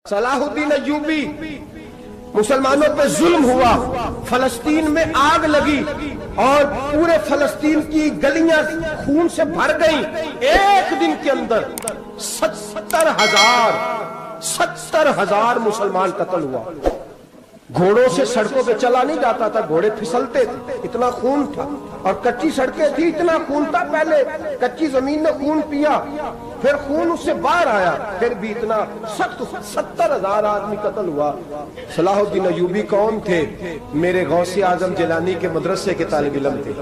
صلاح الدین ایوبی مسلمانوں پہ ظلم ہوا، فلسطین میں آگ لگی اور پورے فلسطین کی گلیاں خون سے بھر گئیں۔ ایک دن کے اندر 70,000 مسلمان قتل ہوا۔ گھوڑوں سے سڑکوں پہ چلا نہیں جاتا تھا، گھوڑے پھسلتے تھے، اتنا خون تھا، اور کچی سڑکیں تھی، اتنا خون تھا۔ پہلے کچی زمین نے خون پیا، پھر خون اس سے باہر آیا، پھر بھی اتنا 70,000 آدمی قتل ہوا۔ صلاح الدین ایوبی کون تھے؟ میرے غوث اعظم جیلانی کے مدرسے کے طالب علم تھے۔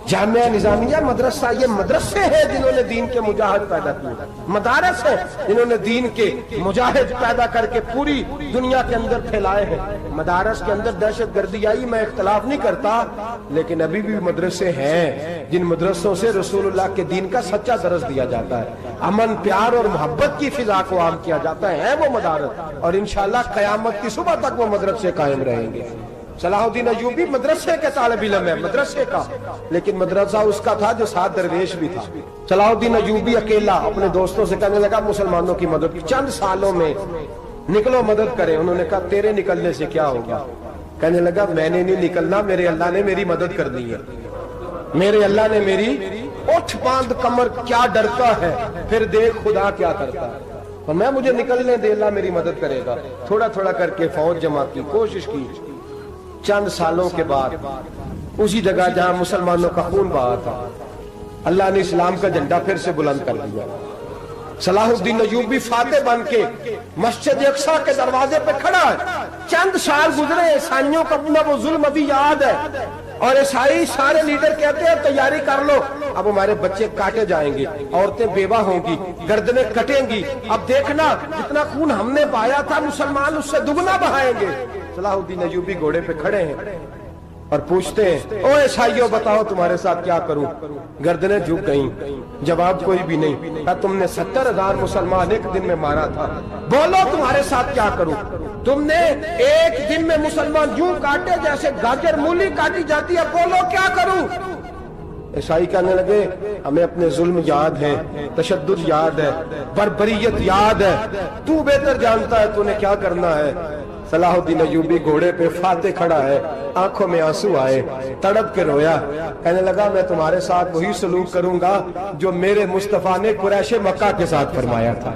جامعہ نظامیہ مدرسہ، یہ مدرسے ہیں جنہوں نے دین کے مجاہد پیدا کیے، مدارس ہیں جنہوں نے دین کے مجاہد پیدا کر کے پوری دنیا کے اندر پھیلائے ہیں۔ مدارس کے اندر دہشت گردی آئی، میں اختلاف نہیں کرتا، لیکن ابھی بھی مدرسے ہیں جن مدرسوں سے رسول اللہ کے دین کا سچا درس دیا جاتا ہے، امن پیار اور محبت کی فضا کو عام کیا جاتا ہے وہ مدارس، اور انشاءاللہ قیامت کی صبح تک وہ مدرسے قائم رہیں گے۔ صلاح الدین ایوبی مدرسے کے طالب علم ہے، مدرسے کا، لیکن مدرسہ اس کا تھا جو ساتھ درویش بھی تھا۔ صلاح الدین ایوبی اکیلا اپنے دوستوں سے کہنے لگا مسلمانوں کی مدد، چند سالوں میں نکلو مدد کریں۔ انہوں نے کہا تیرے نکلنے سے کیا ہوگا؟ کہنے لگا میں نے نہیں نکلنا، میرے اللہ نے میری مدد کرنی ہے، میرے اللہ نے میری اٹھ باندھ کمر، کیا ڈرتا ہے پھر دیکھ خدا کیا کرتا ہے، اور میں مجھے نکلنے دے، اللہ میری مدد کرے گا۔ تھوڑا تھوڑا کر کے فوج جمع کی، کوشش کی۔ چند سالوں کے بعد اسی جگہ جہاں مسلمانوں کا خون بہا تھا، اللہ نے اسلام کا جھنڈا پھر سے بلند کر دیا۔ صلاح الدین ایوبی فاتح بن کے مسجد اقصی کے دروازے پہ کھڑا ہے۔ چند سال گزرے، عیسائیوں کا اپنا وہ ظلم ابھی یاد ہے، اور عیسائی سارے لیڈر کہتے ہیں تیاری کر لو، اب ہمارے بچے کاٹے جائیں گے، عورتیں بیوہ ہوں گی، گردنیں کٹیں گی، اب دیکھنا جتنا خون ہم نے بہایا تھا مسلمان اس سے دگنا بہائیں گے۔ صلاح الدین ایوبی گھوڑے پہ کھڑے ہیں اور پوچھتے ہیں او عیسائیوں بتاؤ تمہارے ساتھ کیا کروں؟ گردنیں جھک گئیں، جواب کوئی بھی نہیں۔ کہا تم نے 70,000 مسلمان ایک دن میں مارا تھا، بولو تمہارے ساتھ کیا کروں؟ تم نے ایک دن میں مسلمان یوں کاٹے جیسے گاجر مولی کاٹی جاتی ہے، بولو کیا کروں؟ عیسائی کہنے لگے ہمیں اپنے ظلم یاد ہے، تشدد یاد ہے، بربریت یاد ہے، تو بہتر جانتا ہے تو نے کیا کرنا ہے۔ صلاح الدین ایوبی گھوڑے پہ فاتح کھڑا ہے، آنکھوں میں آنسو آئے، تڑپ کے رویا، کہنے لگا میں تمہارے ساتھ وہی سلوک کروں گا جو میرے مصطفیٰ نے قریش مکہ کے ساتھ فرمایا تھا،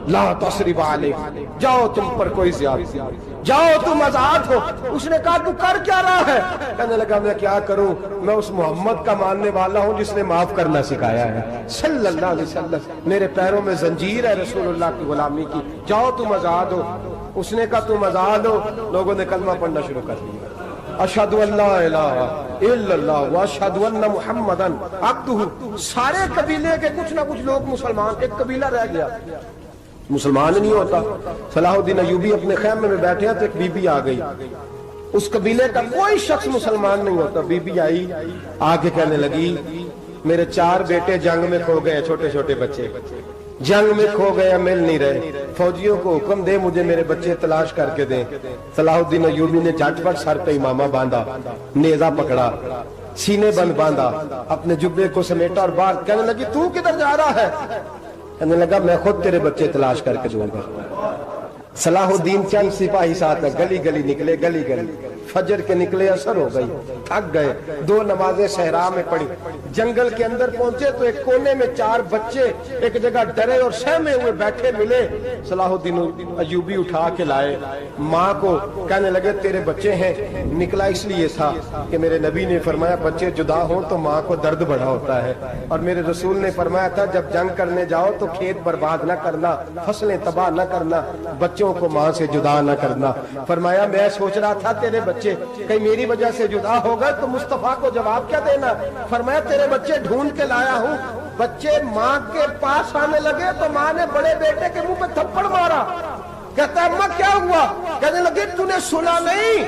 لا تصریب علیکم، جاؤ تم پر کوئی زیادتی، جاؤ تم آزاد ہو۔ اس نے کہا تو کر کیا رہا ہے؟ کہنے لگا میں کیا کروں، میں اس محمد کا ماننے والا ہوں جس نے معاف کرنا سکھایا ہے صلی اللہ علیہ وسلم، میرے پیروں میں زنجیر ہے رسول اللہ کی غلامی کی، جاؤ تم آزاد ہو۔ اس نے کہا تم آزاد ہو، لوگوں نے کلمہ پڑھنا شروع کر دیا، اشہد ان لا الہ الا اللہ واشہد ان محمدا عبدہ۔ سارے قبیلے کے کچھ نہ کچھ لوگ مسلمان، ایک قبیلہ رہ گیا مسلمان نہیں ہوتا۔ صلاح الدین ایوبی اپنے خیمے میں بیٹھے ہیں تو ایک بی بی آ گئی، اس قبیلے کا کوئی شخص مسلمان نہیں ہوتا۔ بی بی آئی، آگے کہنے لگی میرے 4 بیٹے جنگ میں کھو گئے، چھوٹے چھوٹے بچے جنگ میں کھو گئے، مل نہیں رہے، فوجیوں کو حکم دے مجھے میرے بچے تلاش کر کے دیں۔ صلاح الدین ایوبی نے جھٹ پٹ سر پہ امامہ باندھا، نیزہ پکڑا، سینے بند باندھا، اپنے جبے کو سمیٹا اور باہر کہنے لگی تو کدھر جا رہا ہے؟ کہنے لگا میں خود تیرے بچے تلاش کر کے دوں گا۔ صلاح الدین چند سپاہی ساتھ گلی گلی نکلے، گلی گلی فجر کے نکلے، اثر ہو گئی، تھک گئے، 2 نمازیں صحرا میں پڑھی، جنگل کے اندر پہنچے تو ایک کونے میں 4 بچے ایک جگہ ڈرے اور سہمے ہوئے بیٹھے ملے۔ صلاح الدین ایوبی اٹھا کے لائے، ماں کو کہنے لگے تیرے بچے ہیں، نکلا اس لیے تھا کہ میرے نبی نے فرمایا بچے جدا ہوں تو ماں کو درد بڑا ہوتا ہے، اور میرے رسول نے فرمایا تھا جب جنگ کرنے جاؤ تو کھیت برباد نہ کرنا، فصلیں تباہ نہ کرنا، بچوں کو ماں سے جدا نہ کرنا۔ فرمایا میں سوچ رہا تھا تیرے بچے کہیں میری وجہ سے جدا ہو گئے تو مصطفیٰ کو جواب کیا دینا؟ فرمایا تیرے بچے ڈھونڈ کے لایا ہوں۔ بچے ماں کے پاس آنے لگے تو ماں نے بڑے بیٹے کے منہ پہ تھپڑ مارا، کہتا اماں کیا ہوا؟ کہنے لگے تو نے سنا نہیں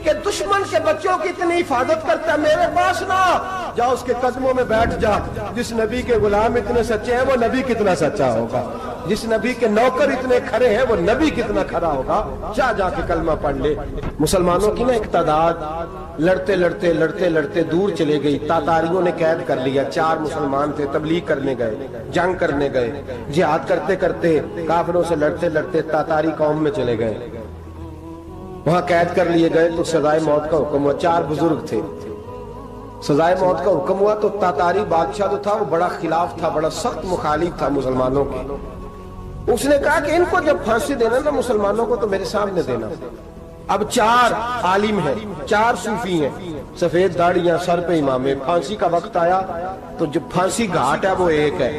کہ دشمن کے بچوں کی اتنی حفاظت کرتا ہے، میرے پاس نہ جا، اس کے قدموں میں بیٹھ جا، جس نبی کے غلام اتنے سچے ہیں وہ نبی کتنا سچا ہوگا۔ جس نبی کے نوکر اتنے کھڑے ہیں وہ نبی کتنا کھڑا ہوگا؟ جا کے کلمہ پڑھ لے۔ مسلمانوں کی نا ایک تعداد لڑتے لڑتے دور چلے گئی، تاتاریوں نے قید کر لیا۔ 4 مسلمان تھے، تبلیغ کرنے گئے، جنگ کرنے گئے، جہاد کرتے کرتے کافروں سے لڑتے تاتاری قوم میں چلے گئے، وہاں قید کر لیے گئے تو سزائے موت کا حکم ہوا۔ 4 بزرگ تھے، سزائے موت کا حکم ہوا تو تاتاری بادشاہ جو تھا وہ بڑا خلاف تھا، بڑا سخت مخالف تھا مسلمانوں کے۔ اس نے کہا کہ ان کو جب پھانسی دینا نا مسلمانوں کو تو میرے سامنے دینا۔ اب 4 عالم ہیں، 4 صوفی ہیں، سفید داڑیاں، سر پہ امامے۔ پھانسی کا وقت آیا تو جو پھانسی گھاٹ ہے وہ ایک ہے،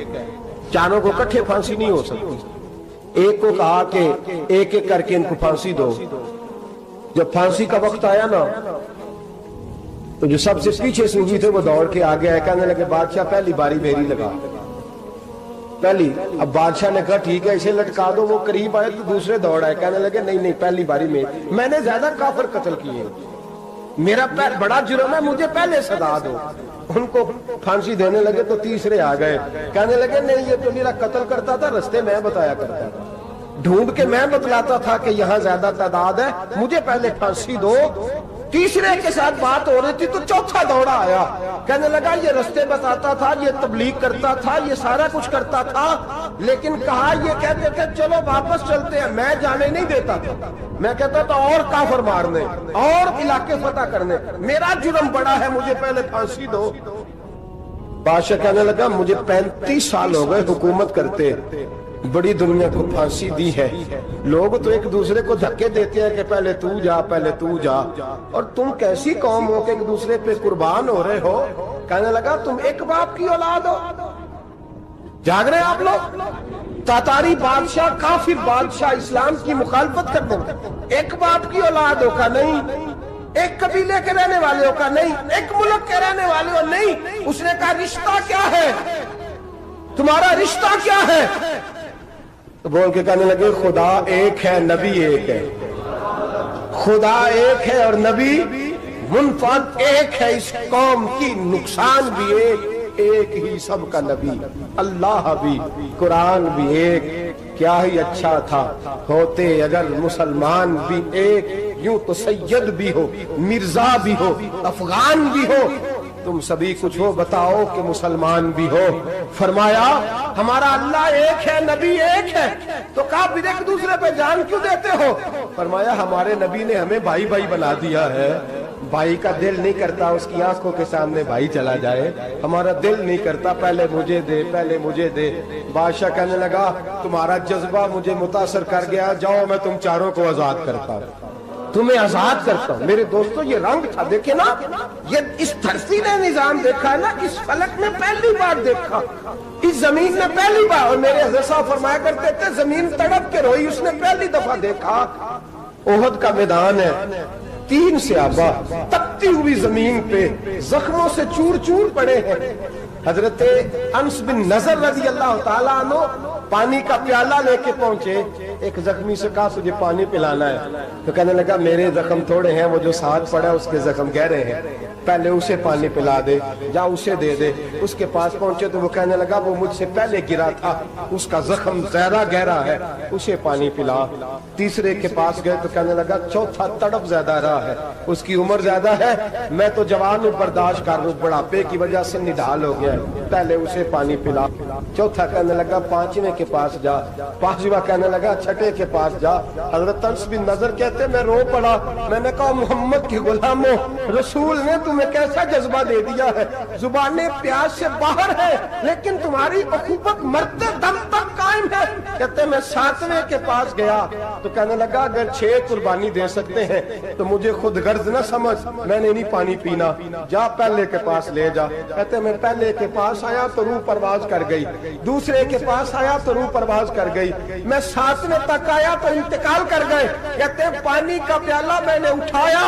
چاروں کو اکٹھے پھانسی نہیں ہو سکتی۔ ایک کو کہا کہ ایک ایک کر کے ان کو پھانسی دو۔ جب پھانسی کا وقت آیا نا تو جو سب سے پیچھے صوفی تھے وہ دوڑ کے آگے آئے، کہنے لگے بادشاہ پہلی باری میری لگا پہلی۔ اب بادشاہ نے کہا ٹھیک ہے اسے لٹکا دو۔ وہ قریب آئے تو دوسرے دوڑ آئے، کہنے لگے نہیں پہلی باری میں نے زیادہ کافر قتل کیے، میرا بڑا جرم ہے، مجھے پہلے سزا دو۔ ان کو پھانسی دینے لگے تو تیسرے آ گئے، کہنے لگے نہیں یہ تو میرا قتل کرتا تھا، رستے میں بتایا کرتا تھا، ڈھونڈ کے میں بتلاتا تھا کہ یہاں زیادہ تعداد ہے، مجھے پہلے پھانسی دو۔ تیسرے کے ساتھ بات ہو رہی تھی تو چوتھا دوڑا آیا، کہنے لگا یہ رستے بتاتا تھا، یہ تبلیغ کرتا تھا، یہ سارا کچھ کرتا تھا، لیکن کہا یہ کہتے تھے چلو واپس چلتے ہیں، میں جانے نہیں دیتا تھا، میں کہتا تھا اور کافر مارنے اور علاقے فتح کرنے، میرا جرم بڑا ہے، مجھے پہلے پھانسی دو۔ بادشاہ کہنے لگا مجھے 35 سال ہو گئے حکومت کرتے، بڑی دنیا کو پھانسی دی ہے، لوگ تو ایک دوسرے کو دھکے دیتے ہیں کہ پہلے تو جا پہلے تو جا، اور تم کیسی قوم ہو کہ ایک دوسرے پہ قربان ہو رہے ہو؟ کہنے لگا تم ایک باپ کی اولاد ہو، جاگ رہے آپ لوگ؟ تاتاری بادشاہ، کافر بادشاہ، اسلام کی مخالفت کرتے ہیں، ایک باپ کی اولاد ہو کا نہیں، ایک قبیلے کے رہنے والے ہو کا نہیں، ایک ملک کے رہنے والے ہو نہیں۔ اس نے کہا رشتہ کیا ہے تمہارا، رشتہ کیا ہے؟ تو بول کے کہنے لگے خدا ایک ہے، نبی ایک ہے، خدا ایک ہے اور نبی منفرد ایک ہے، اس قوم کی نقصان بھی ایک ہی سب کا نبی، اللہ بھی، قرآن بھی ایک۔ کیا ہی اچھا تھا ہوتے اگر مسلمان بھی ایک، یوں تو سید بھی ہو، مرزا بھی ہو، افغان بھی ہو، تم سبھی کچھ ہو، بتاؤ کہ مسلمان بھی ہو۔ فرمایا ہمارا اللہ ایک ہے، نبی ایک ہے، تو کہا پھر ایک دوسرے پہ جان کیوں دیتے ہو؟ فرمایا ہمارے نبی نے ہمیں بھائی بھائی بنا دیا ہے، بھائی کا دل نہیں کرتا اس کی آنکھوں کے سامنے بھائی چلا جائے، ہمارا دل نہیں کرتا پہلے مجھے دے پہلے مجھے دے۔ بادشاہ کہنے لگا تمہارا جذبہ مجھے متاثر کر گیا، جاؤ میں تم چاروں کو آزاد کرتا ہوں، تمہیں آزاد کرتا ہوں۔ میرے دوستو یہ رنگ تھا، دیکھیں نا، یہ اس دھرتی نے نظام دیکھا ہے نا، اس فلک میں پہلی بار دیکھا، اس زمین نے پہلی بار، اور میرے حضرت صاحب فرمایا کرتے تھے زمین تڑپ کے روئی، اس نے پہلی دفعہ دیکھا۔ احد کا میدان ہے، 3 صحابہ تپتی ہوئی زمین پہ زخموں سے چور چور پڑے ہیں۔ حضرت انس بن نضر رضی اللہ تعالیٰ عنہ پانی کا پیالہ لے کے پہنچے، ایک زخمی سے کہا تجھے پانی پلانا ہے، تو کہنے لگا میرے زخم تھوڑے ہیں، وہ جو ساتھ پڑا ہے اس کے زخم گہرے ہیں، پہلے اسے پانی پلا دے، جا اسے دے دے۔ اس کے پاس پہنچے تو وہ کہنے لگا وہ مجھ سے پہلے گرا تھا، اس کا زخم زیادہ گہرا ہے، اسے پانی پلا۔ تیسرے کے پاس گئے تو کہنے لگا چوتھا تڑپ زیادہ رہا ہے، اس کی عمر زیادہ ہے، میں تو جوان ہوں برداشت کر لوں، بڑھاپے کی وجہ سے نڈھال ہو گیا ہے، پہلے اسے پانی پلا۔ چوتھا کہنے لگا 5ویں کے پاس جا، 5واں کہنے لگا 6 کے پاس جا۔ حضرت انس بن نضر کہتے میں رو پڑا، میں نے کہا محمد کے غلاموں، رسول نے تمہیں کیسا جذبہ دے دیا ہے، زبانیں پیاس سے باہر ہے لیکن تمہاری اخوت مرتے دم تک قائم ہے۔ کہتے میں 7ویں کے پاس گیا تو کہنے لگا اگر 6 قربانی دے سکتے ہیں تو مجھے خود غرض نہ سمجھ، میں نے نہیں پانی پینا، جا پہلے کے پاس لے جا۔ کہتے میں پہلے کے پاس آیا تو روح پرواز کر گئی، دوسرے کے پاس آیا تو روح پرواز کر گئی، میں 7ویں تک آیا تو انتقال کر گئے۔ کہتے ہیں پانی کا پیالہ میں نے اٹھایا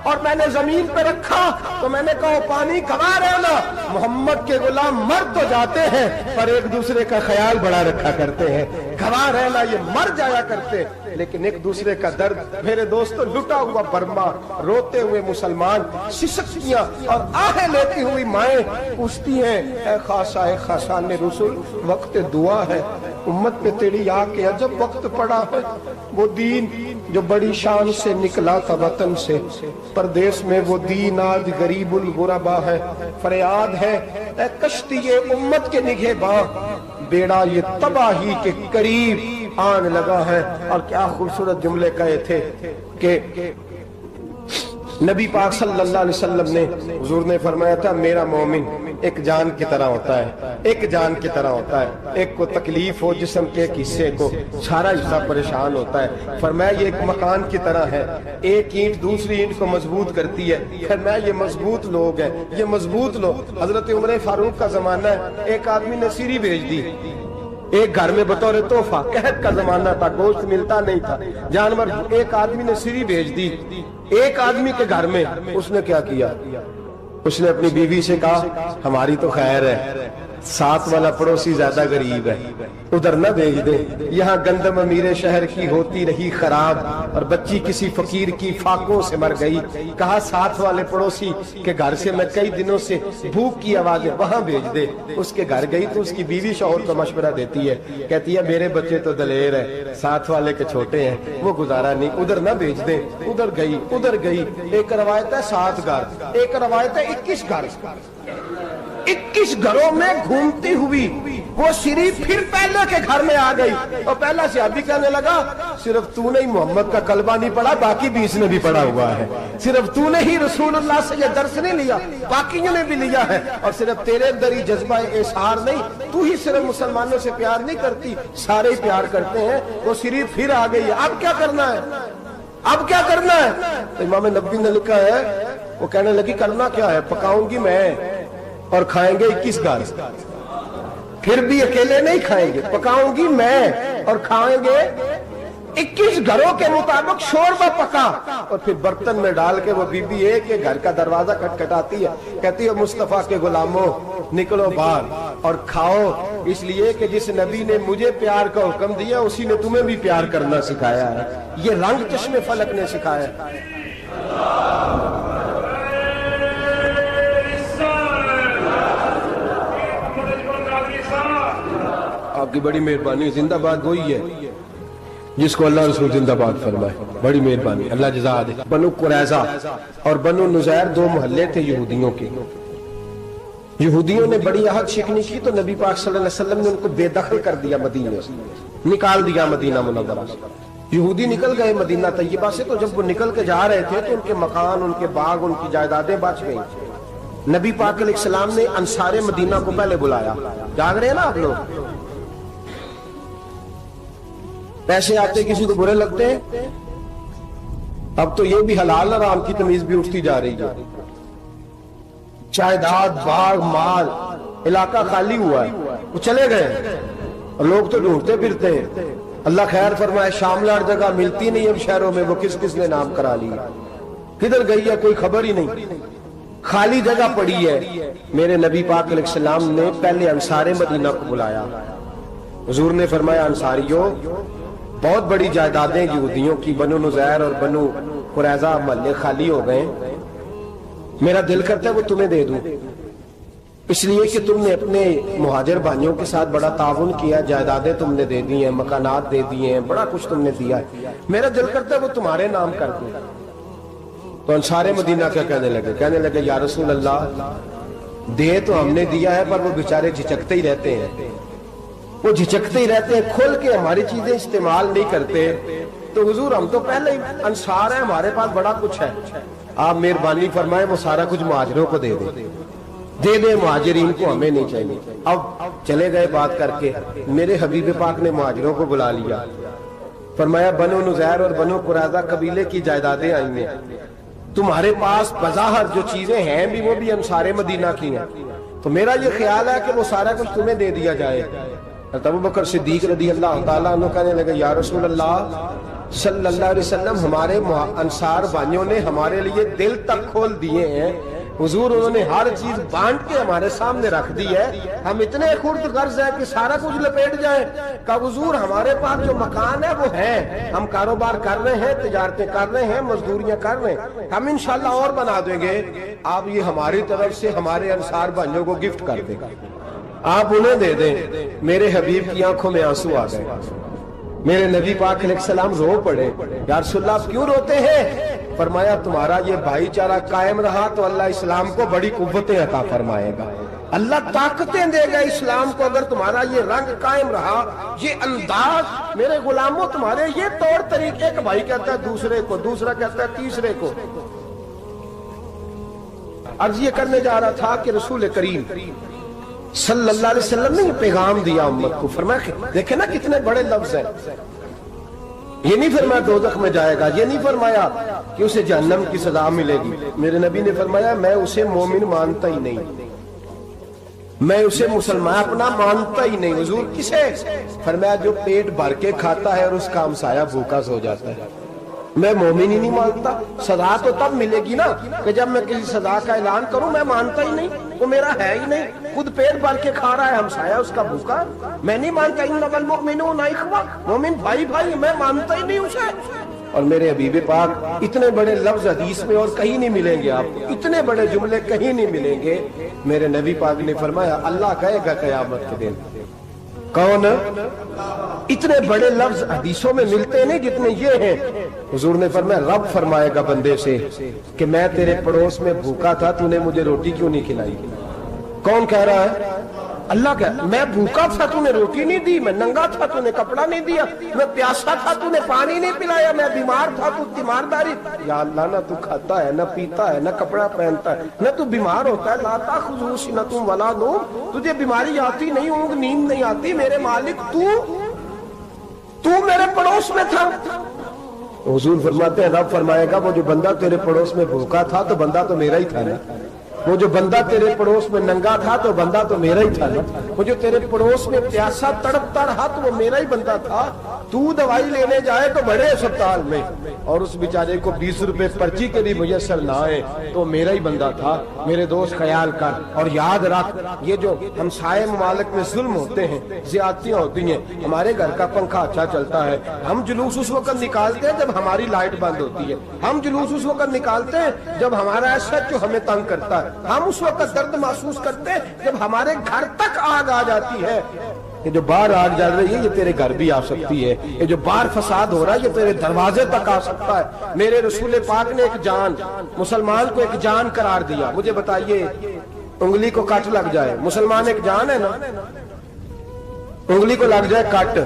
اور میں نے زمین پہ رکھا تو میں نے کہا پانی گھما رہنا، محمد کے غلام مر تو جاتے ہیں پر ایک دوسرے کا خیال بڑا رکھا کرتے ہیں، گھما رہنا یہ مر جایا کرتے لیکن ایک دوسرے کا درد۔ میرے دوستو لٹا ہوا برما، روتے ہوئے مسلمان، سسکیاں اور آہیں لیتی ہوئی مائیں پوچھتی ہیں اے خاصہ اے خاصان رسول، وقت دعا ہے، امت پہ تیری آ کے عجب وقت پڑا ہے، وہ دین جو بڑی شان سے نکلا تھا وطن سے، پردیس میں وہ دین آج غریب الغربا ہے۔ فریاد ہے اے کشتی امت کے نگہباں، بیڑا یہ تباہی کے قریب آن لگا ہے۔ اور کیا خوبصورت جملے کہے تھے کہ نبی پاک صلی اللہ علیہ وسلم نے، حضور نے فرمایا تھا میرا مومن ایک جان کی طرح ہوتا ہے، ایک جان کی طرح ہوتا ہے، ایک کو تکلیف ہو جسم کے ایک حصے کو، سارا حصہ پریشان ہوتا ہے۔ فرمایا یہ ایک مکان کی طرح ہے، ایک اینٹ دوسری اینٹ کو مضبوط کرتی ہے۔ فرمایا یہ مضبوط لوگ ہیں، یہ مضبوط لوگ۔ حضرت عمر فاروق کا زمانہ ہے، ایک آدمی نے سیری بھیج دی ایک گھر میں بطور تحفہ، قحط کا زمانہ تھا، گوشت ملتا نہیں تھا، جانور، ایک آدمی نے سیری بھیج دی ایک آدمی کے گھر میں۔ اس نے کیا کیا؟ اس نے اپنی بیوی سے کہا ہماری تو خیر ہے، ساتھ والا پڑوسی زیادہ غریب ہے، ادھر نہ بھیج دے، یہاں گندم امیر شہر کی ہوتی رہی خراب، اور بچی کسی فقیر کی فاقوں سے مر گئی۔ کہا ساتھ والے پڑوسی کے گھر سے میں کئی دنوں سے بھوک کی آوازیں، وہاں بھیج دے۔ اس کے گھر گئی تو اس کی بیوی شوہر کو مشورہ دیتی ہے، کہتی ہے میرے بچے تو دلیر ہے، ساتھ والے کے چھوٹے ہیں، وہ گزارا نہیں، ادھر نہ بھیج دے۔ ادھر گئی۔ ایک روایت ہے 7 گھر، ایک روایت ہے 21 گھر۔ 21 گھروں میں گھومتی ہوئی وہ سری پھر پہلے کے گھر میں آ گئی، اور پہلا صحابی کہنے لگا صرف تو نے ہی محمد کا کلمہ نہیں پڑھا، باقی 20 نے بھی پڑھا ہوا ہے، صرف تو نے ہی رسول اللہ سے یہ درس نہیں لیا، باقیوں نے بھی لیا ہے، اور صرف تیرے اندر ہی جذبہ اظہار نہیں، تو ہی صرف مسلمانوں سے پیار نہیں کرتی، سارے ہی پیار کرتے ہیں۔ وہ سری پھر آ گئی ہے، اب کیا کرنا ہے؟ اب کیا کرنا ہے؟ تو امام نبوی نے لکھا ہے، وہ کہنے لگی کرنا کیا ہے؟ پکاؤں گی میں اور کھائیں گے 21 گھر، پھر بھی اکیلے نہیں کھائیں گے، پکاؤں گی میں اور کھائیں گے 21 گھروں کے مطابق شوربہ پکا، اور پھر برتن میں ڈال کے وہ بی بی ایک گھر کا دروازہ کھٹکھٹاتی ہے، کہتی ہے مصطفیٰ کے غلاموں نکلو باہر اور کھاؤ، اس لیے کہ جس نبی نے مجھے پیار کا حکم دیا اسی نے تمہیں بھی پیار کرنا سکھایا ہے، یہ رنگ چشم فلک نے سکھایا ہے۔ آپ کی بڑی مہربانی، زندہ باد وہی ہے جس کو اللہ رسول زندہ باد فرمائے، بڑی مہربانی، اللہ جزا دے۔ بنو قریظہ اور بنو نذیر 2 محلے تھے یہودیوں کے۔ یہودیوں نے بڑی عہد شکنی کی تو نبی پاک صلی اللہ علیہ وسلم نے ان کو بے دخل کر دیا، مدینے سے نکال دیا، مدینہ منورہ سے۔ یہودی نکل گئے مدینہ طیبہ سے، تو جب وہ نکل کے جا رہے تھے تو ان کے مکان، ان کے باغ، ان کی جائیدادیں بچ گئیں۔ نبی پاک علیہ السلام نے انصار مدینہ کو پہلے بلایا، جاگ رہے ہیں نا آپ لوگ؟ پیسے آتے کسی کو برے لگتے ہیں، اب تو یہ بھی حلال حرام کی تمیز بھی اٹھتی جا رہی ہے۔ جائیداد، باغ، مال، علاقہ خالی ہوا ہے، وہ چلے گئے، اور لوگ تو ڈھونڈتے پھرتے ہیں۔ اللہ خیر فرمائے، شاملار جگہ ملتی نہیں اب شہروں میں، وہ کس کس نے نام کرا لی، کدھر گئی ہے کوئی خبر ہی نہیں، خالی جگہ پڑی ہے۔ میرے نبی پاک علیہ السلام نے پہلے انصار مدینہ کو بلایا، حضور نے فرمایا انصاریوں بہت بڑی جائیدادیں یہودیوں کی، بنو نذیر اور بنو قریظہ محلے خالی ہو گئے، میرا دل کرتا ہے وہ تمہیں دے دوں، اس لیے کہ تم نے اپنے مہاجر بھائیوں کے ساتھ بڑا تعاون کیا، جائیدادیں تم نے دے دی ہیں، مکانات دے دیے ہیں، بڑا کچھ تم نے دیا ہے، میرا دل کرتا ہے وہ تمہارے نام کر دوں۔ تو انصار مدینہ کیا کہنے لگے یا رسول اللہ دے تو ہم نے دیا ہے، پر وہ بیچارے جھچکتے ہی رہتے ہیں، وہ جھچکتے ہی رہتے ہیں، کھول کے ہماری چیزیں استعمال نہیں کرتے۔ تو حضور ہم تو پہلے ہی انصار ہیں، ہمارے پاس بڑا کچھ ہے، آپ مہربانی فرمائیں وہ سارا کچھ مہاجروں کو دے دے، مہاجرین کو ہمیں نہیں چاہیے۔ اب چلے گئے بات کر کے، میرے حبیب پاک نے مہاجروں کو بلا لیا، فرمایا بنو نذیر اور بنو قریظہ قبیلے کی جائیدادیں آئی ہیں، تمہارے پاس بظاہر جو چیزیں ہیں بھی وہ بھی انصار مدینہ کی ہیں، تو میرا یہ خیال ہے کہ وہ سارا کچھ تمہیں دے دیا جائے۔ ابو بکر صدیق رضی اللہ تعالیٰ عنہ کہنے لگے یا رسول اللہ صلی اللہ علیہ وسلم ہمارے انصار بھائیوں نے ہمارے لیے دل تک کھول دیے ہیں، حضور انہوں نے ہر چیز بانٹ کے ہمارے سامنے رکھ دی ہے، ہم اتنے خرد غرض ہیں کہ سارا کچھ لپیٹ جائیں۔ کہ حضور ہمارے پاس جو مکان ہے وہ ہے، ہم کاروبار کر رہے ہیں، تجارتیں کر رہے ہیں، مزدوریاں کر رہے ہیں، ہم انشاءاللہ اور بنا دیں گے، آپ یہ ہماری طرف سے ہمارے انصار بھائیوں کو گفٹ کر دیں گا۔ آپ انہیں دے دیں. میرے حبیب کی آنکھوں میں آنسو آ گئے. میرے نبی پاک علیہ السلام رو پڑے. یا رسول اللہ آپ کیوں روتے ہیں؟ فرمایا تمہارا یہ بھائی چارہ قائم رہا تو اللہ اسلام کو بڑی قوتیں عطا فرمائے گا. اللہ طاقتیں دے گا اسلام کو اگر تمہارا یہ رنگ قائم رہا, یہ انداز. میرے غلاموں تمہارے یہ طور طریقے, کہ بھائی کہتا ہے دوسرے کو, دوسرا کہتا ہے تیسرے کو. عرض یہ کرنے جا رہا تھا کہ رسول کریم صلی اللہ علیہ وسلم نے یہ پیغام دیا امت کو. فرمایا دیکھیں نا کتنے بڑے لفظ ہیں. یہ نہیں فرمایا دوزخ میں جائے گا, یہ نہیں فرمایا کہ اسے جہنم کی سزا ملے گی. میرے نبی نے فرمایا میں اسے مومن مانتا ہی نہیں, میں اسے مسلمان اپنا مانتا ہی نہیں. حضور کسے؟ فرمایا جو پیٹ بھر کے کھاتا ہے اور اس کا ہمسایہ بھوکا سو جاتا ہے. میں مومن ہی نہیں مانتا. سزا تو تب ملے گی نا کہ جب میں کسی سزا کا اعلان کروں. میں مانتا ہی نہیں, وہ میرا ہے ہی نہیں. خود پیٹ بھر کے کھا رہا ہے, ہمسایہ اس کا بھوکا. میں نہیں مانتا انما المؤمنون اخوہ, مومن بھائی بھائی. میں مانتا ہی نہیں اسے. اور میرے حبیب پاک اتنے بڑے لفظ حدیث میں اور کہیں نہیں ملیں گے آپ کو, اتنے بڑے جملے کہیں نہیں ملیں گے. میرے نبی پاک نے فرمایا اللہ کہے گا قیامت کے دن. کون؟ اتنے بڑے لفظ حدیثوں میں ملتے نہیں جتنے یہ ہیں. حضور نے فرمایا رب فرمائے گا بندے سے کہ میں تیرے پڑوس میں بھوکا تھا, تو نے مجھے روٹی کیوں نہیں کھلائی؟ کون کہہ رہا ہے؟ اللہ کہہ, میں بھوکا تھا تو نے روٹی نہیں دی, میں ننگا تھا تو نے کپڑا نہیں دیا, میں پیاسا تھا تو نے پانی نہیں پلایا, میں بیمار تھا تو تیمارداری. یا اللہ نہ تو کھاتا ہے, نہ پیتا ہے, نہ کپڑا پہنتا ہے, نہ تو بیمار ہوتا ہے. لا تاخذہ سنۃ ولا نوم, تجھے بیماری آتی نہیں, اونگ نیند نہیں آتی. میرے مالک تو میرے پڑوس میں تھا. حضور فرماتے ہیں رب فرمائے گا وہ جو بندہ تیرے پڑوس میں بھوکا تھا تو بندہ تو میرا ہی تھا نا. وہ جو بندہ تیرے پڑوس میں ننگا تھا تو بندہ تو میرا ہی تھا نا. وہ جو تیرے پڑوس میں پیاسا تڑپتا رہا تو وہ میرا ہی بندہ تھا. تو دوائی لینے جائے تو بڑے اسپتال میں اور اس بیچارے کو 20 روپے پرچی کے بھی میسر نہ آئے تو میرا ہی بندہ تھا. میرے دوست خیال کر اور یاد رکھ, یہ جو ہمسائے ممالک میں ظلم ہوتے ہیں, زیادتیاں ہوتی ہیں. ہمارے گھر کا پنکھا اچھا چلتا ہے, ہم جلوس اس وقت نکالتے ہیں جب ہماری لائٹ بند ہوتی ہے. ہم جلوس اس وقت نکالتے ہیں جب ہمارا ایسا جو ہمیں تنگ کرتا ہے. ہم اس وقت درد محسوس کرتے ہیں جب ہمارے گھر تک آگ آ جاتی ہے. یہ جو باہر آگ جل رہی ہے یہ تیرے گھر بھی آ سکتی ہے. یہ جو باہر فساد ہو رہا ہے یہ تیرے دروازے تک آ سکتا ہے. میرے رسول پاک نے ایک جان, مسلمان کو ایک جان قرار دیا. مجھے بتائیے انگلی کو کٹ لگ جائے, مسلمان ایک جان ہے نا, انگلی کو لگ جائے کٹ,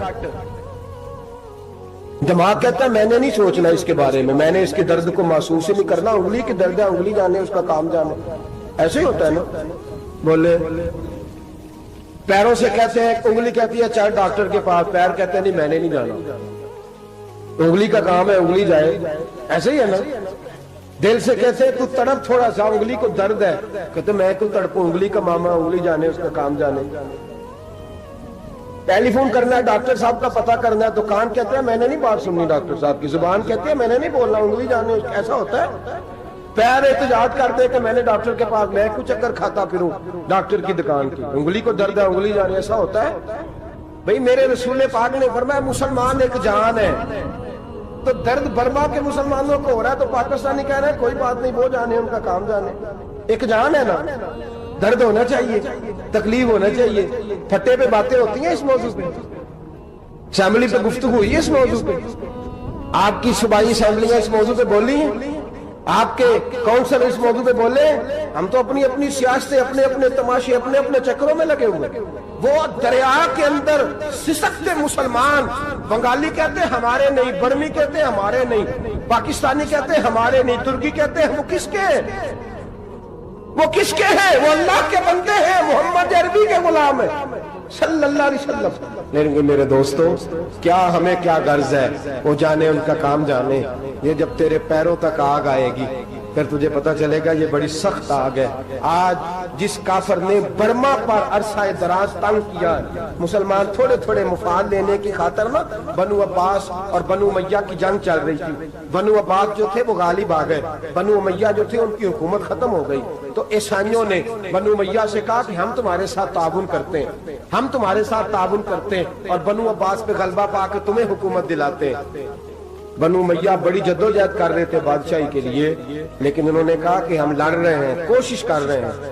دماغ کہتا ہے میں نے نہیں سوچنا اس کے بارے میں نے اس کے درد کو محسوس ہی نہیں کرنا. انگلی کی درد ہے, انگلی جانے, اس کا کام جانے. ایسے ہی ہوتا ہے نا. بولے پیروں سے کہتے ہیں, انگلی کہتی ہے چل ڈاکٹر کے پاس, پیر کہتے ہیں نہیں میں نے نہیں جانا. انگلی کا کام ہے انگلی جائے. ایسے ہی ہے نا. دل سے کہتے ہیں تو تڑپ تھوڑا سا, انگلی کو درد ہے, کہتے میں تو تڑپوں, انگلی کا ماما, انگلی جانے, اس کا کام جانے. ٹیلی فون کرنا ہے, ڈاکٹر صاحب کا پتہ کرنا ہے, تو کان کہتے ہیں میں نے نہیں بات سننی ڈاکٹر صاحب کی, زبان کہتے ہیں میں نے نہیں بولنا, انگلی جانے. ایسا ہوتا ہے. پیر احتجاج کرتے کہ میں نے ڈاکٹر کے پاس, میں کچھ چکر کھاتا پھروں ڈاکٹر کی دکان کی, انگلی کو درد ہے انگلی جانے. ایسا ہوتا ہے بھئی. میرے رسول پاک نے فرمایا مسلمان ایک جان ہے. تو درد برما کے مسلمانوں کو ہو رہا ہے تو پاکستانی کہہ رہے ہیں کوئی بات نہیں, وہ جانے, ان کا کام جانے. ایک جان ہے نا. درد ہونا چاہیے, تکلیف ہونا چاہیے. پھٹے پہ باتیں ہوتی ہیں اس موضوع پہ, اسمبلی پہ گفتگو ہوئی ہے اس موضوع پہ, آپ کی صوبائی اسمبلیاں اس موضوع پہ بولی ہیں, آپ کے کونسل اس موضوع پہ بولے. ہم تو اپنی اپنی سیاستیں, اپنے اپنے تماشے, اپنے اپنے چکروں میں لگے ہوئے. وہ دریا کے اندر سسکتے مسلمان, بنگالی کہتے ہیں ہمارے نہیں, برمی کہتے ہیں ہمارے نہیں, پاکستانی کہتے ہیں ہمارے نہیں, ترکی کہتے ہیں. وہ کس کے ہیں؟ وہ کس کے ہیں؟ وہ اللہ کے بندے ہیں, محمد عربی کے غلام ہیں صلی اللہ علیہ وسلم. لیکن میرے دوستوں کیا ہمیں کیا غرض ہے, وہ جانے ان کا کام جانے. یہ جب تیرے پیروں تک آگ آئے گی پھر تجھے پتا چلے گا یہ بڑی سخت آگ ہے. آج جس کافر نے برما پر عرصہ دراز تنگ کیا, مسلمان تھوڑے تھوڑے مفاد لینے کی خاطر نا, بنو عباس اور بنو امیہ کی جنگ چل رہی تھی. بنو عباس جو تھے وہ غالب آ گئے, بنو امیہ جو تھے ان کی حکومت ختم ہو گئی. تو عیسائیوں نے بنو امیہ سے کہا کہ ہم تمہارے ساتھ تعاون کرتے ہیں, ہم تمہارے ساتھ تعاون کرتے ہیں اور بنو عباس پہ غلبہ پا کے تمہیں حکومت دلاتے ہیں. بنو امیہ بڑی جدوجہد کر رہے تھے بادشاہی کے لیے, لیکن انہوں نے کہا کہ ہم لڑ رہے ہیں, کوشش کر رہے ہیں,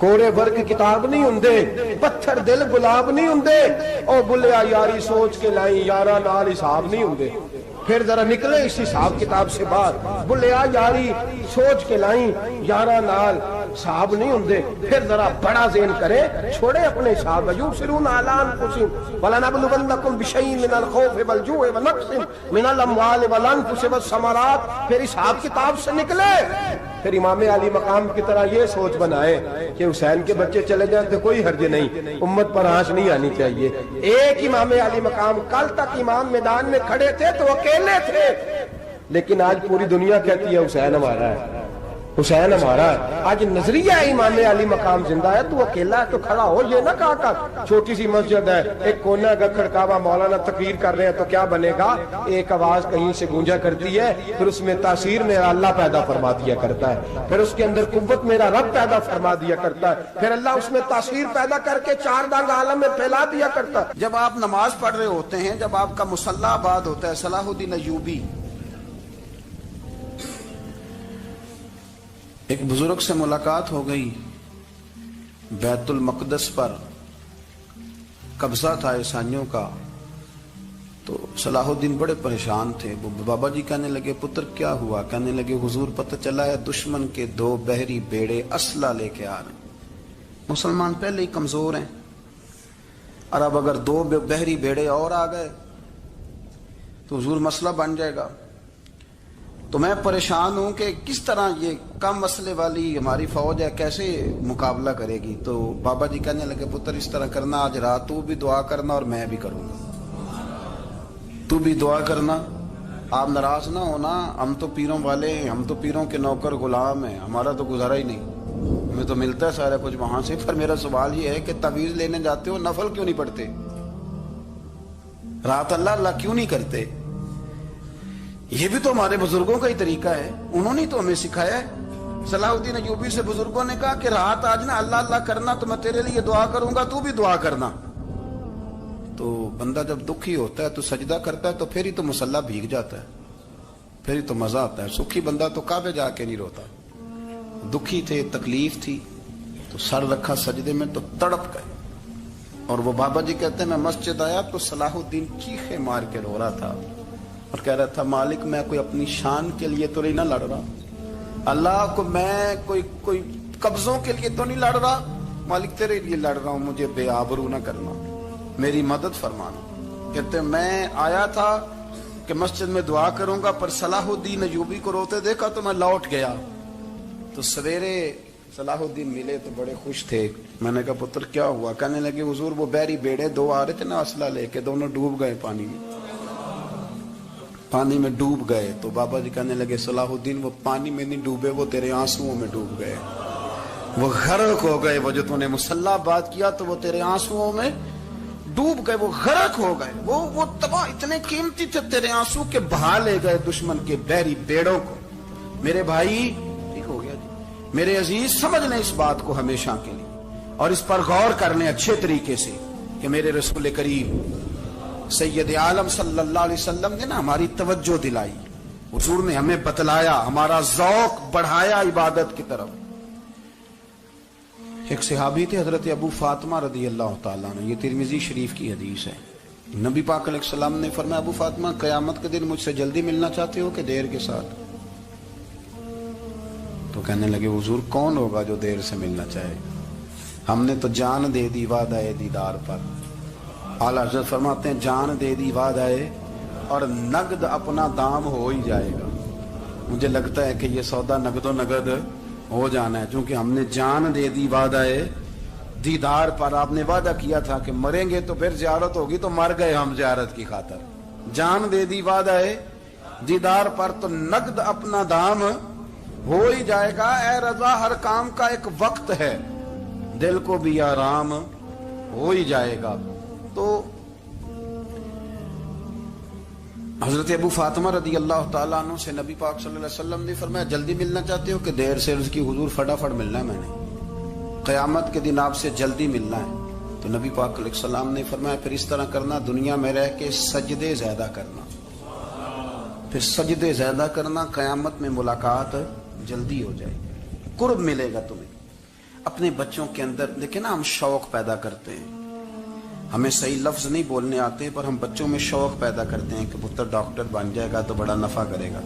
ਕੋਰੇ ਵਰਗ ਕਿਤਾਬ ਨਹੀਂ ਹੁੰਦੇ, ਪੱਥਰ ਦਿਲ ਗੁਲਾਬ ਨਹੀਂ ਹੁੰਦੇ। ਉਹ ਬੁੱਲਿਆ ਯਾਰੀ ਸੋਚ ਕੇ ਲਾਈ, ਯਾਰਾਂ ਨਾਲ ਹਿਸਾਬ ਨਹੀਂ ਹੁੰਦੇ। پھر ذرا نکلے اس حساب کتاب سے باہر، بلیا یاری سوچ کے لائیں، یارہ نال صاحب نہیں ہوندے۔ پھر ذرا بڑا ذہن کرے، چھوڑے اپنے صاحب یبصرون علی انفسہم ولنبلونکم بشیء من الخوف والجوع ونقص من الاموال والانفس والثمرات۔ پھر حساب کتاب سے نکلے، پھر امام علی مقام کی طرح یہ سوچ بنائے کہ حسین کے بچے چلے جائیں تو کوئی حرج نہیں، امت پر آنچ نہیں آنی چاہیے۔ ایک امام علی مقام، کل تک امام میدان میں کھڑے تھے تو اکیلے تھے، لیکن آج پوری دنیا کہتی ہے حسین ہمارا ہے، حسین ہمارا ہے۔ آج نظریہ ہے امام علی مقام زندہ ہے، تو اکیلا ہے تو کھڑا ہو، یہ نہ کہا کر چھوٹی سی مسجد ہے، ایک کونا کا کھڑکاوا، مولانا تقریر کر رہے ہیں تو کیا بنے گا؟ ایک آواز کہیں سے گونجا کرتی ہے، پھر اس میں تاثیر میرا اللہ پیدا فرما دیا کرتا ہے، پھر اس کے اندر قوت میرا رب پیدا فرما دیا کرتا ہے، پھر اللہ اس میں تاثیر پیدا کر کے چار دانگ عالم میں پھیلا دیا کرتا ہے۔ جب آپ نماز پڑھ رہے ہوتے ہیں، جب آپ کا مصلی آباد ہوتا ہے، صلاح الدین ایوبی ایک بزرگ سے ملاقات ہو گئی، بیت المقدس پر قبضہ تھا عیسائیوں کا، تو صلاح الدین بڑے پریشان تھے۔ وہ بابا جی کہنے لگے پتر کیا ہوا؟ کہنے لگے حضور پتہ چلا ہے دشمن کے 2 بحری بیڑے اسلحہ لے کے آ رہے ہیں، مسلمان پہلے ہی کمزور ہیں، اور اب اگر 2 بحری بیڑے اور آ گئے تو حضور مسئلہ بن جائے گا۔ تو میں پریشان ہوں کہ کس طرح یہ کم مسئلے والی ہماری فوج ہے کیسے مقابلہ کرے گی؟ تو بابا جی کہنے لگے پتر اس طرح کرنا، آج رات تو بھی دعا کرنا اور میں بھی کروں گا، تو بھی دعا کرنا، آپ ناراض نہ ہونا، ہم تو پیروں والے ہیں، ہم تو پیروں کے نوکر غلام ہیں، ہمارا تو گزارا ہی نہیں، ہمیں تو ملتا ہے سارا کچھ وہاں سے۔ پر میرا سوال یہ ہے کہ تعویذ لینے جاتے ہو نفل کیوں نہیں پڑھتے؟ رات اللہ اللہ کیوں نہیں کرتے؟ یہ بھی تو ہمارے بزرگوں کا ہی طریقہ ہے، انہوں نے تو ہمیں سکھایا ہے۔ صلاح الدین ایوبی سے بزرگوں نے کہا کہ رات آج نا اللہ اللہ کرنا، تو میں تیرے لیے دعا کروں گا، تو بھی دعا کرنا۔ تو بندہ جب دکھی ہوتا ہے تو سجدہ کرتا ہے، تو پھر ہی تو مصلی بھیگ جاتا ہے، پھر ہی تو مزہ آتا ہے۔ سکھی بندہ تو کعبے جا کے نہیں روتا، دکھی تھے، تکلیف تھی، تو سر رکھا سجدے میں تو تڑپ گئے۔ اور وہ بابا جی کہتے ہیں میں مسجد آیا تو صلاح الدین چیخے مار کے رو رہا تھا اور کہہ رہا تھا مالک میں کوئی اپنی شان کے لیے تو نہیں نہ لڑ رہا، اللہ کو میں کوئی قبضوں کے لیے تو نہیں لڑ رہا، مالک تیرے لیے لڑ رہا ہوں، مجھے بے آبرو نہ کرنا، میری مدد فرمانا۔ کہتے ہیں میں آیا تھا کہ مسجد میں دعا کروں گا، پر صلاح الدین ایوبی کو روتے دیکھا تو میں لوٹ گیا۔ تو سویرے صلاح الدین ملے تو بڑے خوش تھے۔ میں نے کہا پتر کیا ہوا؟ کہنے لگے حضور وہ بحری بیڑے 2 آ رہے تھے نا اسلحہ لے کے، دونوں ڈوب گئے پانی میں ڈوب گئے۔ تو بابا جی کہنے لگے صلاح الدین وہ پانی میں نہیں ڈوبے، وہ تیرے آنسوؤں میں ڈوب گئے، وہ غرق ہو گئے، وہ جو تو نے مصلی بات کیا تو وہ تیرے آنسوؤں میں ڈوب گئے، وہ غرق ہو گئے، وہ تباہ اتنے قیمتی تھے تیرے آنسو کے بہا لے گئے دشمن کے بحری بیڑوں کو۔ میرے بھائی ٹھیک ہو گیا جی، میرے عزیز سمجھ لیں اس بات کو ہمیشہ کے لیے، اور اس پر غور کر لیں اچھے طریقے سے کہ میرے رسول کریم سید عالم صلی اللہ علیہ وسلم نے نا ہماری توجہ دلائی، حضور نے ہمیں بتلایا، ہمارا ذوق بڑھایا عبادت کی طرف۔ ایک صحابی تھے حضرت ابو فاطمہ رضی اللہ تعالیٰ عنہ، یہ ترمذی شریف کی حدیث ہے۔ نبی پاک علیہ السلام نے فرمایا ابو فاطمہ قیامت کے دن مجھ سے جلدی ملنا چاہتے ہو کہ دیر کے ساتھ؟ تو کہنے لگے حضور کون ہوگا جو دیر سے ملنا چاہے، ہم نے تو جان دے دی وعدہ دیدار پر۔ اعلیٰ حضرت فرماتے ہیں جان دے دی وعدہ اور نقد اپنا دام ہو ہی جائے گا۔ مجھے لگتا ہے کہ یہ سودا نقد و نقد ہو جانا ہے، چونکہ ہم نے جان دے دی وعدہ دیدار پر۔ آپ نے وعدہ کیا تھا کہ مریں گے تو پھر زیارت ہوگی، تو مر گئے ہم زیارت کی خاطر۔ جان دے دی وعدہ دیدار پر تو نقد اپنا دام ہو ہی جائے گا۔ اے رضا ہر کام کا ایک وقت ہے، دل کو بھی آرام ہو ہی جائے گا۔ تو حضرت ابو فاطمہ رضی اللہ تعالیٰ عنہ سے نبی پاک صلی اللہ علیہ وسلم نے فرمایا جلدی ملنا چاہتے ہو کہ دیر سے؟ عرض کی حضور فٹافٹ ملنا ہے، میں نے قیامت کے دن آپ سے جلدی ملنا ہے۔ تو نبی پاک علیہ السلام نے فرمایا پھر اس طرح کرنا، دنیا میں رہ کے سجدے زیادہ کرنا، پھر سجدے زیادہ کرنا، قیامت میں ملاقات جلدی ہو جائے گی، قرب ملے گا تمہیں۔ اپنے بچوں کے اندر دیکھیں نا، ہم شوق پیدا کرتے ہیں، ہمیں صحیح لفظ نہیں بولنے آتے پر ہم بچوں میں شوق پیدا کرتے ہیں کہ پتر ڈاکٹر بن جائے گا تو بڑا نفع کرے گا،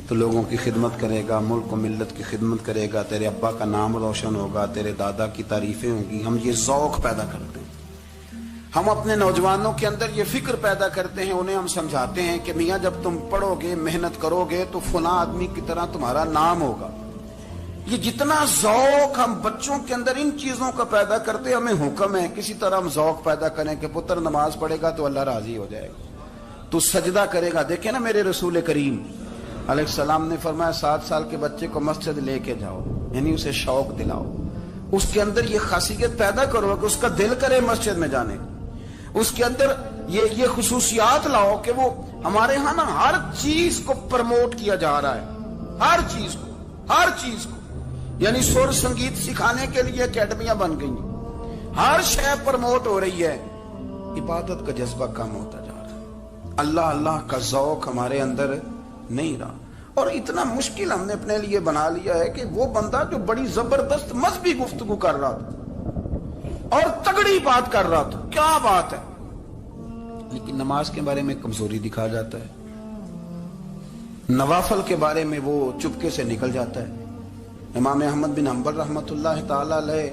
تو لوگوں کی خدمت کرے گا، ملک و ملت کی خدمت کرے گا، تیرے ابا کا نام روشن ہوگا، تیرے دادا کی تعریفیں ہوں گی۔ ہم یہ ذوق پیدا کرتے ہیں۔ ہم اپنے نوجوانوں کے اندر یہ فکر پیدا کرتے ہیں، انہیں ہم سمجھاتے ہیں کہ میاں جب تم پڑھو گے، محنت کرو گے تو فلاں آدمی کی طرح تمہارا نام ہوگا۔ یہ جتنا ذوق ہم بچوں کے اندر ان چیزوں کا پیدا کرتے، ہمیں حکم ہے کسی طرح ہم ذوق پیدا کریں کہ پتر نماز پڑھے گا تو اللہ راضی ہو جائے گا، تو سجدہ کرے گا۔ دیکھیں نا میرے رسول کریم علیہ السلام نے فرمایا 7 سال کے بچے کو مسجد لے کے جاؤ، یعنی اسے شوق دلاؤ، اس کے اندر یہ خاصیت پیدا کرو کہ اس کا دل کرے مسجد میں جانے کو، اس کے اندر یہ خصوصیات لاؤ کہ وہ ہمارے ہاں نا ہر چیز کو پرموٹ کیا جا رہا ہے، ہر چیز کو یعنی سر سنگیت سکھانے کے لیے اکیڈمیاں بن گئی، ہر شے پرموٹ ہو رہی ہے، عبادت کا جذبہ کم ہوتا جا رہا ہے، اللہ کا ذوق ہمارے اندر نہیں رہا۔ اور اتنا مشکل ہم نے اپنے لیے بنا لیا ہے کہ وہ بندہ جو بڑی زبردست مذہبی گفتگو کر رہا تھا اور تگڑی بات کر رہا تھا، کیا بات ہے، لیکن نماز کے بارے میں کمزوری دکھا جاتا ہے، نوافل کے بارے میں وہ چپکے سے نکل جاتا ہے۔ امام احمد بن حنبل رحمۃ اللہ تعالی علیہ،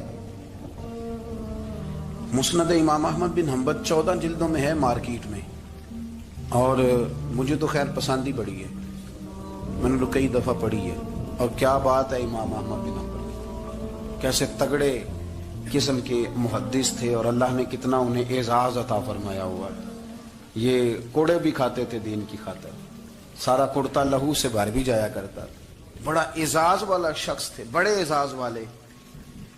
مسند امام احمد بن حنبل 14 جلدوں میں ہے مارکیٹ میں، اور مجھے تو خیر پسند ہی پڑی ہے، میں نے تو کئی دفعہ پڑھی ہے، اور کیا بات ہے امام احمد بن حنبل، کیسے تگڑے قسم کے محدث تھے اور اللہ نے کتنا انہیں اعزاز عطا فرمایا ہوا۔ یہ کوڑے بھی کھاتے تھے دین کی خاطر، سارا کرتا لہو سے بھر بھی جایا کرتا تھا، بڑا اعزاز والا شخص تھے، بڑے اعزاز والے،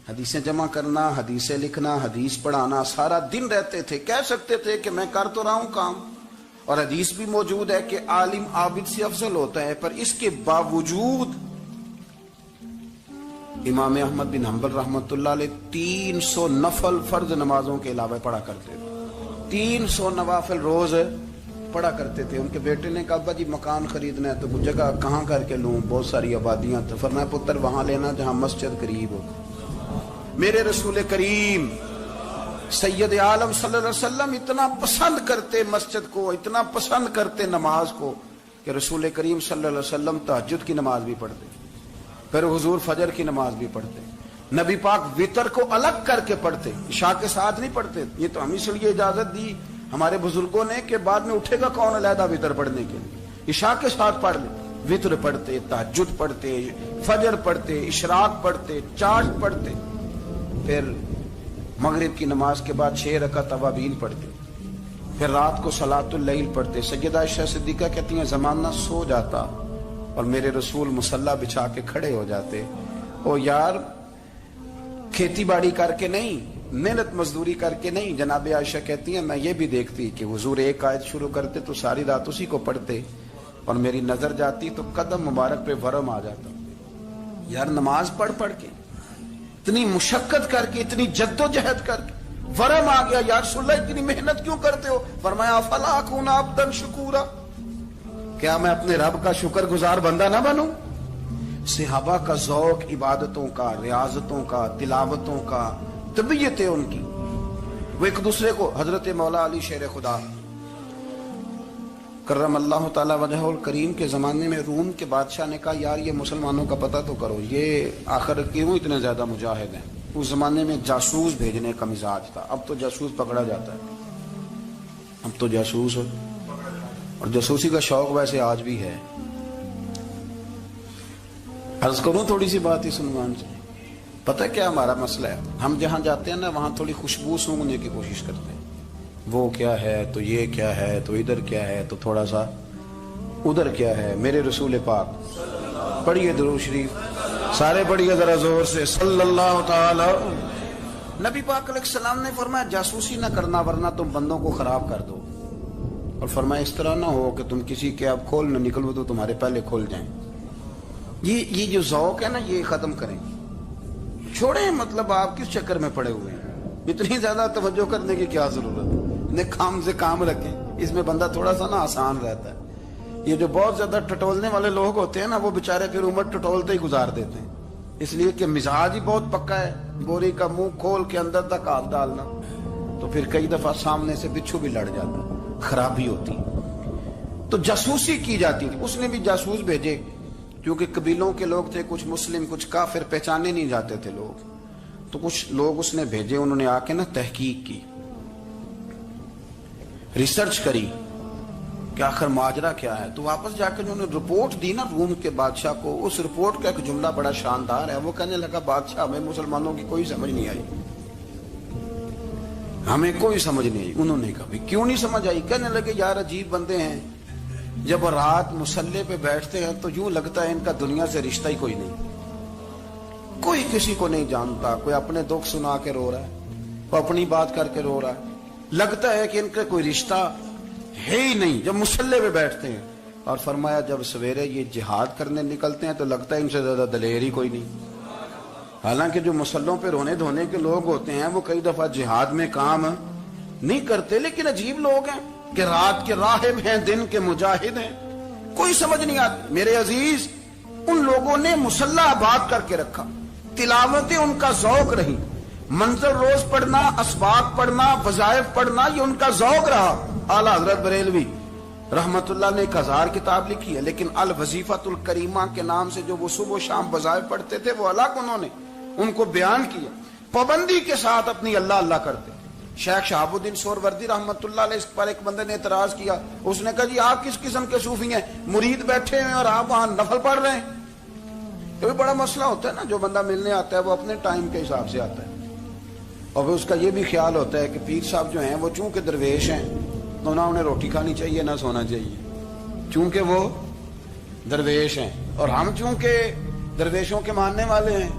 حدیثیں جمع کرنا، حدیثیں لکھنا، حدیث پڑھانا، سارا دن رہتے تھے۔ کہہ سکتے تھے کہ میں کر تو رہا ہوں کام، اور حدیث بھی موجود ہے کہ عالم عابد سے افضل ہوتا ہے، پر اس کے باوجود امام احمد بن حنبل رحمۃ اللہ علیہ 300 نفل فرض نمازوں کے علاوہ پڑھا کرتے تھے، 300 نوافل روز پڑھا کرتے تھے۔ ان کے بیٹے نے کہا ابا جی مکان خریدنا ہے تو وہ جگہ کہاں کر کے لوں، بہت ساری آبادیاں، تو فرمایا پتر وہاں لینا جہاں مسجد قریب ہو۔ میرے رسول کریم سید عالم صلی اللہ علیہ وسلم اتنا پسند کرتے مسجد کو، اتنا پسند کرتے نماز کو، کہ رسول کریم صلی اللہ علیہ وسلم تہجد کی نماز بھی پڑھتے، پھر حضور فجر کی نماز بھی پڑھتے، نبی پاک وتر کو الگ کر کے پڑھتے، عشاء کے ساتھ نہیں پڑھتے۔ یہ تو ہم اس لیے اجازت دی ہمارے بزرگوں نے کہ بعد میں اٹھے گا کون علیحدہ وتر پڑھنے کے لیے، عشاء کے ساتھ پڑھ لے، وتر پڑھتے، تہجد پڑھتے، فجر پڑھتے، اشراق پڑھتے، چاشت پڑھتے، پھر مغرب کی نماز کے بعد 6 رکعت اوابین پڑھتے، پھر رات کو صلاۃ اللیل پڑھتے۔ سیدہ عائشہ صدیقہ کہتی ہیں زمانہ سو جاتا اور میرے رسول مصلی بچھا کے کھڑے ہو جاتے، او یار کھیتی باڑی کر کے نہیں، محنت مزدوری کر کے نہیں۔ جناب عائشہ کہتی ہیں میں یہ بھی دیکھتی کہ حضور ایک آیت شروع کرتے تو ساری رات اسی کو پڑھتے، اور میری نظر جاتی تو قدم مبارک پہ ورم آ جاتا۔ یار نماز پڑھ کے اتنی مشقت کر کے، اتنی جد و جہد کر کے ورم آ گیا، یا رسول اللہ اتنی محنت کیوں کرتے ہو؟ فرمایا افلا اکون عبدا شکورا، کیا میں اپنے رب کا شکر گزار بندہ نہ بنوں؟ صحابہ کا ذوق عبادتوں کا، ریاضتوں کا، تلاوتوں کا، طبیعت ہے ان کی، وہ ایک دوسرے کو، حضرت مولا علی شیر خدا کرم اللہ تعالی وجہہ الکریم کے زمانے میں روم کے بادشاہ نے کہا یار یہ مسلمانوں کا پتہ تو کرو، یہ آخر کیوں اتنے زیادہ مجاہد ہیں؟ اس زمانے میں جاسوس بھیجنے کا مزاج تھا، اب تو جاسوس پکڑا جاتا ہے، اب تو جاسوس، اور جاسوسی کا شوق ویسے آج بھی ہے۔ عرض کروں تھوڑی سی بات اس عنوان سے، پتہ کیا ہمارا مسئلہ ہے؟ ہم جہاں جاتے ہیں نا وہاں تھوڑی خوشبو سونگنے کی کوشش کرتے ہیں، وہ کیا ہے تو یہ کیا ہے تو ادھر کیا ہے تو تھوڑا سا ادھر کیا ہے۔ میرے رسول پاک پڑھیے درود شریف، سارے پڑھیے ذرا زور سے، صلی اللہ تعالی۔ نبی پاک علیہ السلام نے فرمایا جاسوسی نہ کرنا ورنہ تم بندوں کو خراب کر دو، اور فرمایا اس طرح نہ ہو کہ تم کسی کے اب کھول نہ نکلو تو تمہارے پہلے کھول جائیں۔ یہ جو ذوق ہے نا یہ ختم کریں، چھوڑیں، مطلب آپ کس چکر میں پڑے ہوئے ہیں، اتنی زیادہ توجہ کرنے کی کیا ضرورت ہے؟ انہیں کام سے کام رکھیں، اس میں بندہ تھوڑا سا نا آسان رہتا ہے۔ یہ جو بہت زیادہ ٹٹولنے والے لوگ ہوتے ہیں نا وہ بےچارے پھر عمر ٹٹولتے ہی گزار دیتے ہیں، اس لیے کہ مزاج ہی بہت پکا ہے، بوری کا منہ کھول کے اندر تک ہاتھ ڈالنا، تو پھر کئی دفعہ سامنے سے بچھو بھی لڑ جاتا، خرابی ہوتی۔ تو جاسوسی کی جاتی تھی، اس نے بھی جاسوس بھیجے، کیونکہ قبیلوں کے لوگ تھے، کچھ مسلم کچھ کافر، پہچانے نہیں جاتے تھے لوگ، تو کچھ لوگ اس نے بھیجے، انہوں نے آ کے نا تحقیق کی، ریسرچ کری کہ آخر ماجرا کیا ہے۔ تو واپس جا کے انہوں نے رپورٹ دی نا روم کے بادشاہ کو، اس رپورٹ کا ایک جملہ بڑا شاندار ہے، وہ کہنے لگا بادشاہ ہمیں مسلمانوں کی کوئی سمجھ نہیں آئی، ہمیں کوئی سمجھ نہیں آئی۔ انہوں نے کہا بھی کیوں نہیں سمجھ آئی؟ کہنے لگے یار عجیب بندے ہیں، جب رات مسلح پہ بیٹھتے ہیں تو یوں لگتا ہے ان کا دنیا سے رشتہ ہی کوئی نہیں، کوئی کسی کو نہیں جانتا، کوئی اپنے دکھ سنا کے رو رہا ہے، کوئی اپنی بات کر کے رو رہا ہے، لگتا ہے کہ ان کا کوئی رشتہ ہے ہی نہیں جب مسلح پہ بیٹھتے ہیں۔ اور فرمایا جب سویرے یہ جہاد کرنے نکلتے ہیں تو لگتا ہے ان سے زیادہ دلیر ہی کوئی نہیں۔ حالانکہ جو مسلحوں پہ رونے دھونے کے لوگ ہوتے ہیں وہ کئی دفعہ جہاد میں کام نہیں کرتے، لیکن عجیب لوگ ہیں کہ رات کے راہب ہیں، دن کے مجاہد ہیں، کوئی سمجھ نہیں آتی۔ میرے عزیز، ان لوگوں نے مسلح آباد کر کے رکھا، تلاوتیں ان کا ذوق رہی، منظر روز پڑھنا، اسباق پڑھنا، وظائف پڑھنا، یہ ان کا ذوق رہا۔ اعلیٰ حضرت بریلوی رحمت اللہ نے 1000 کتاب لکھی ہے، لیکن الوظیفۃ الکریمہ کے نام سے جو وہ صبح و شام وظائف پڑھتے تھے وہ الگ انہوں نے ان کو بیان کیا، پابندی کے ساتھ اپنی اللہ اللہ کرتے۔ شیخ شہاب الدین سہروردی رحمت اللہ علیہ، اس پر ایک بندے نے اعتراض کیا، اس نے کہا جی آپ کس قسم کے صوفی ہیں، مرید بیٹھے ہیں اور آپ وہاں نفل پڑھ رہے ہیں؟ یہ بھی بڑا مسئلہ ہوتا ہے نا، جو بندہ ملنے آتا ہے وہ اپنے ٹائم کے حساب سے آتا ہے، اور پھر اس کا یہ بھی خیال ہوتا ہے کہ پیر صاحب جو ہیں وہ چونکہ درویش ہیں تو نہ انہیں روٹی کھانی چاہیے نہ سونا چاہیے، چونکہ وہ درویش ہیں، اور ہم چونکہ درویشوں کے ماننے والے ہیں،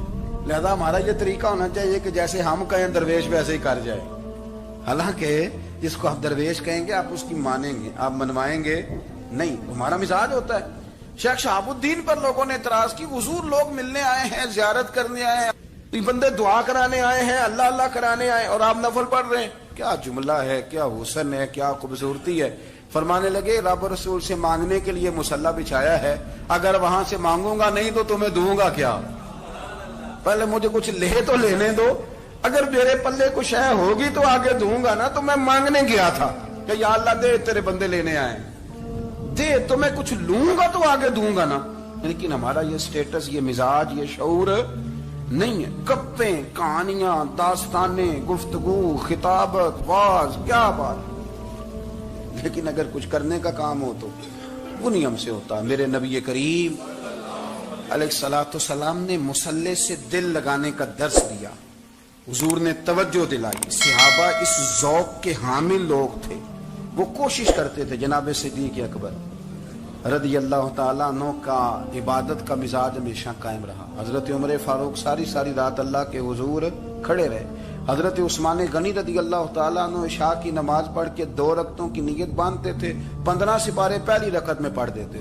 لہذا ہمارا یہ طریقہ ہونا چاہیے کہ جیسے ہم کہیں درویش ویسے ہی کر جائے۔ حالانکہ جس کو آپ درویش کہیں گے آپ اس کی مانیں گے، آپ منوائیں گے نہیں، ہمارا مزاج ہوتا ہے۔ شیخ شہاب الدین پر لوگوں نے اعتراض کی، حضور لوگ ملنے آئے ہیں، زیارت کرنے آئے ہیں، یہ بندے دعا کرانے آئے ہیں، اللہ اللہ کرانے آئے، اور آپ نفل پڑھ رہے ہیں، کیا جملہ ہے، کیا حسن ہے، کیا خوبصورتی ہے۔ فرمانے لگے رب رسول سے مانگنے کے لیے مصلی بچھایا ہے، اگر وہاں سے مانگوں گا نہیں تو تمہیں دوں گا کیا؟ پہلے مجھے کچھ لے تو لینے دو، اگر میرے پلے کچھ ہے ہوگی تو آگے دوں گا نا۔ تو میں مانگنے گیا تھا کہ یا اللہ دے، تیرے بندے لینے آئے، دے تو میں کچھ لوں گا تو آگے دوں گا نا۔ لیکن ہمارا یہ سٹیٹس، یہ مزاج، یہ شعور نہیں ہے۔ گپیں، کہانیاں، داستانیں، گفتگو، خطابت، واز، کیا بات، لیکن اگر کچھ کرنے کا کام ہو تو وہ نہیں ہم سے ہوتا۔ میرے نبی کریم علیہ الصلوۃ والسلام نے مصلی سے دل لگانے کا درس دیا، حضور نے توجہ دلائی، صحابہ اس ذوق کے حامل لوگ تھے، وہ کوشش کرتے تھے۔ جناب صدیق اکبر رضی اللہ تعالیٰ عنہ کا عبادت کا مزاج ہمیشہ قائم رہا۔ حضرت عمر فاروق ساری رات اللہ کے حضور کھڑے رہے۔ حضرت عثمان غنی رضی اللہ تعالیٰ عنہ عشاء کی نماز پڑھ کے 2 رکعتوں کی نیت باندھتے تھے، 15 سپارے پہلی رکعت میں پڑھ دیتے۔